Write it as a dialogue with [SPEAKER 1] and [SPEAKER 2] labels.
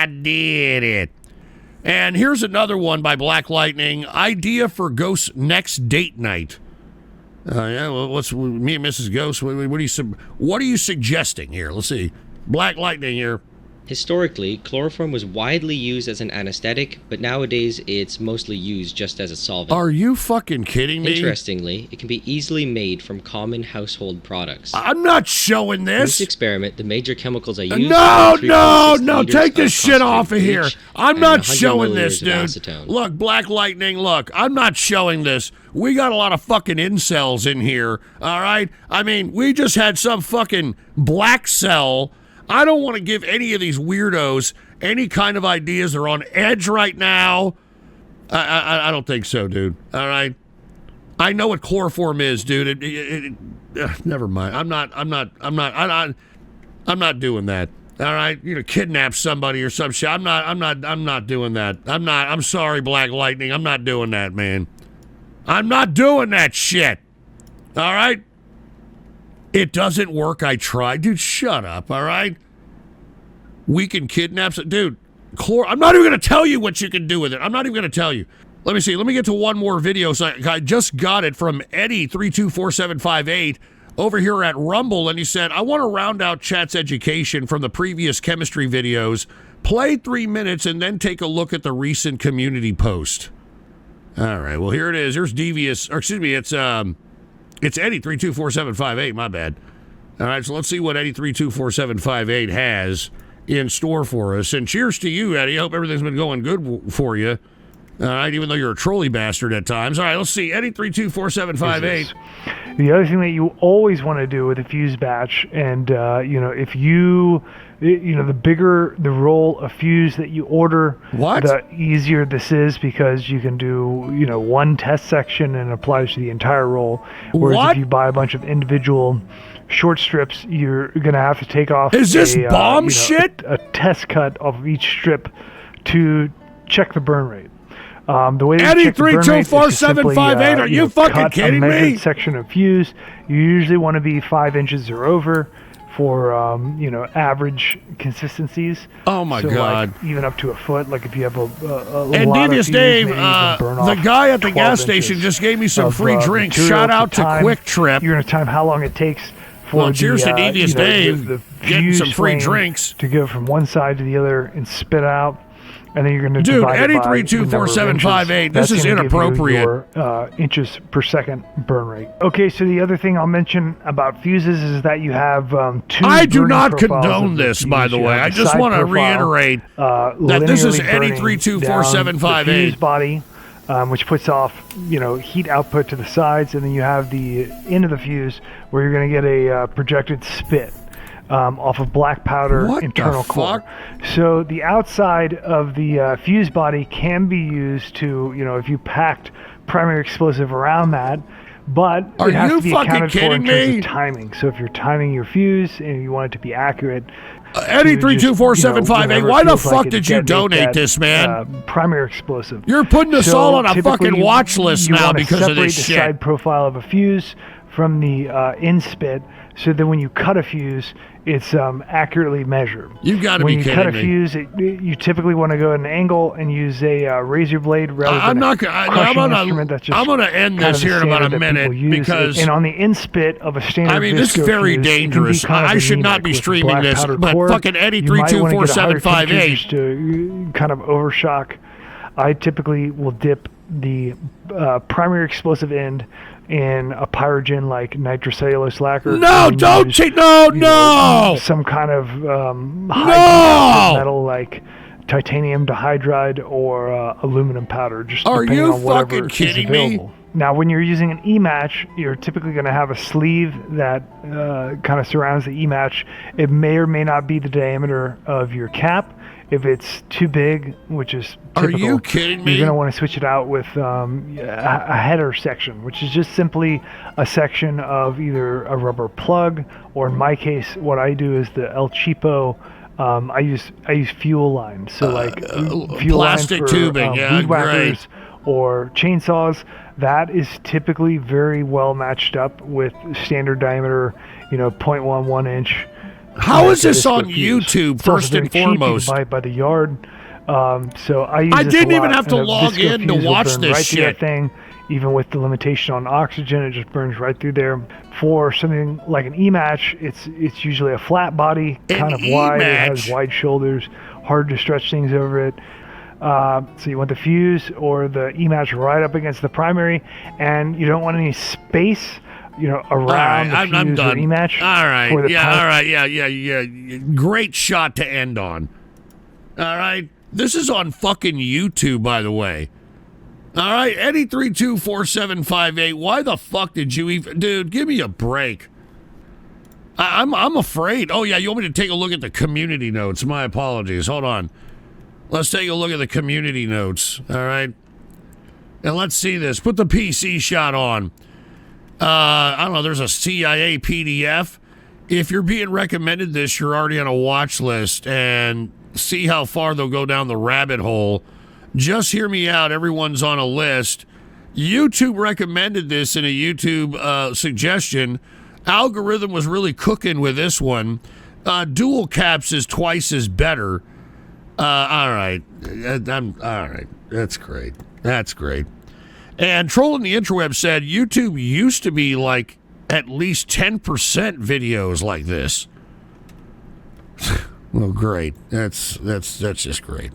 [SPEAKER 1] I did it. And here's another one by Black Lightning. Idea for Ghost's next date night. Yeah, well, what's me and Mrs. Ghost? What are you suggesting here? Let's see. Black Lightning here.
[SPEAKER 2] Historically, chloroform was widely used as an anesthetic, but nowadays it's mostly used just as a solvent.
[SPEAKER 1] Are you fucking kidding me?
[SPEAKER 2] Interestingly, it can be easily made from common household products.
[SPEAKER 1] I'm not showing this.
[SPEAKER 2] In this experiment, the major chemicals I used
[SPEAKER 1] No, take this shit off of here. I'm not showing this, dude. Look, Black Lightning, look, I'm not showing this. We got a lot of fucking incels in here, all right? I mean, we just had some fucking black cell. I don't want to give any of these weirdos any kind of ideas. They're on edge right now. I don't think so, dude. All right. I know what chloroform is, dude. Never mind. I'm not doing that. All right. Kidnap somebody or some shit. I'm not doing that. I'm sorry, Black Lightning. I'm not doing that, man. I'm not doing that shit. All right. It doesn't work. I tried. Dude, shut up, all right? We can kidnap... Dude, I'm not even going to tell you what you can do with it. I'm not even going to tell you. Let me see. Let me get to one more video. So I just got it from Eddie324758 over here at Rumble, and he said, I want to round out chat's education from the previous chemistry videos. Play 3 minutes and then take a look at the recent community post. All right, well, here it is. Here's Devious... Or excuse me, it's Eddie324758, my bad. All right, so let's see what Eddie324758 has in store for us. And cheers to you, Eddie. I hope everything's been going good for you. All right, even though you're a trolley bastard at times. All right, let's see. Eddie324758.
[SPEAKER 3] The other thing that you always want to do with a fuse batch, and, if the bigger the roll of fuse that you order, the easier this is, because you can do, one test section and it applies to the entire roll. Whereas if you buy a bunch of individual short strips, you're going to have to take off
[SPEAKER 1] shit?
[SPEAKER 3] A test cut of each strip to check the burn rate. The way that you check the burn rate is just simply,
[SPEAKER 1] are you fucking kidding me?
[SPEAKER 3] Cut a measured section of fuse. You usually want to be 5 inches or over for average consistencies.
[SPEAKER 1] Oh my God!
[SPEAKER 3] Like, even up to a foot. Like if you have a
[SPEAKER 1] and
[SPEAKER 3] lot
[SPEAKER 1] Devious
[SPEAKER 3] of fuse,
[SPEAKER 1] Dave,
[SPEAKER 3] the
[SPEAKER 1] guy at the gas station just gave me some free drinks. Shout out to Quick Trip.
[SPEAKER 3] You're gonna time how long it takes for
[SPEAKER 1] cheers to Devious Dave getting some free drinks
[SPEAKER 3] to go from one side to the other and spit out. And then you're going to divide it by
[SPEAKER 1] Eddie324758. This is inappropriate.
[SPEAKER 3] Your inches per second burn rate. Okay, so the other thing I'll mention about fuses is that you have two.
[SPEAKER 1] I do not condone this, by the way. I just want to reiterate that this is Eddie324758.
[SPEAKER 3] Fuse body, which puts off, heat output to the sides, and then you have the end of the fuse where you're going to get a projected spit. Off of black powder internal core. So the outside of the fuse body can be used to, if you packed primary explosive around that, but it has to be accounted for in terms of timing. So if you're timing your fuse and you want it to be accurate,
[SPEAKER 1] Eddie324758, why the fuck did you donate this, man?
[SPEAKER 3] Primary explosive.
[SPEAKER 1] You're putting us all on a fucking watch list now because of this shit.
[SPEAKER 3] You want to separate the side profile of a fuse from the end spit, so that when you cut a fuse, it's accurately measured.
[SPEAKER 1] You've got to be kidding me.
[SPEAKER 3] When you cut a fuse, you typically want to go at an angle and use a razor blade rather than a crushing instrument. That's just
[SPEAKER 1] I'm going to end this here in about a minute because...
[SPEAKER 3] And on the end spit of a standard
[SPEAKER 1] this is very dangerous. I should not be streaming this, but fucking Eddie324758.
[SPEAKER 3] To kind of overshock. I typically will dip the primary explosive end in a pyrogen like nitrocellulose lacquer.
[SPEAKER 1] No, don't cheat! No!
[SPEAKER 3] Some kind of high metal like titanium dihydride or aluminum powder. Just depending on whatever is available. Now, when you're using an E-match, you're typically going to have a sleeve that kind of surrounds the E-match. It may or may not be the diameter of your cap. If it's too big, which is typical,
[SPEAKER 1] are you kidding me?
[SPEAKER 3] You're going to want to switch it out with a header section, which is just simply a section of either a rubber plug, or in my case, what I do is the El Cheapo. I use fuel line, so like fuel
[SPEAKER 1] plastic
[SPEAKER 3] line for,
[SPEAKER 1] tubing,
[SPEAKER 3] weed whackers or chainsaws. That is typically very well matched up with standard diameter, 0.11 inch
[SPEAKER 1] How is this
[SPEAKER 3] disco
[SPEAKER 1] on
[SPEAKER 3] fuse.
[SPEAKER 1] YouTube,
[SPEAKER 3] It's also
[SPEAKER 1] first
[SPEAKER 3] very
[SPEAKER 1] and
[SPEAKER 3] cheap. You can
[SPEAKER 1] foremost?
[SPEAKER 3] buy it by the yard. So I use
[SPEAKER 1] I
[SPEAKER 3] this
[SPEAKER 1] didn't
[SPEAKER 3] a
[SPEAKER 1] even
[SPEAKER 3] lot,
[SPEAKER 1] have to
[SPEAKER 3] and a
[SPEAKER 1] log
[SPEAKER 3] disco
[SPEAKER 1] in to
[SPEAKER 3] fuse will
[SPEAKER 1] watch
[SPEAKER 3] burn
[SPEAKER 1] this
[SPEAKER 3] right through that
[SPEAKER 1] shit.
[SPEAKER 3] thing. Even with the limitation on oxygen, it just burns right through there. For something like an E-match, it's usually a flat body, kind of wide. It has wide shoulders, hard to stretch things over it. So you want the fuse or the E-match right up against the primary, and you don't want any space, around the fuse
[SPEAKER 1] I'm done.
[SPEAKER 3] or E-match.
[SPEAKER 1] All right,
[SPEAKER 3] for the
[SPEAKER 1] all right, yeah. Great shot to end on. All right, this is on fucking YouTube, by the way. All right, Eddie 324758. Why the fuck did you even, dude? Give me a break. I'm afraid. Oh yeah, you want me to take a look at the community notes? My apologies. Hold on. Let's take a look at the community notes. All right, and let's see this. Put the PC shot on. I don't know. There's a CIA PDF. If you're being recommended this, you're already on a watch list, and see how far they'll go down the rabbit hole. Just hear me out. Everyone's on a list. YouTube recommended this in a YouTube suggestion. Algorithm was really cooking with this one. Dual caps is twice as better. All right. All right. That's great. That's great. And Trolling the Interweb said YouTube used to be like at least 10% videos like this. Well, great. That's just great.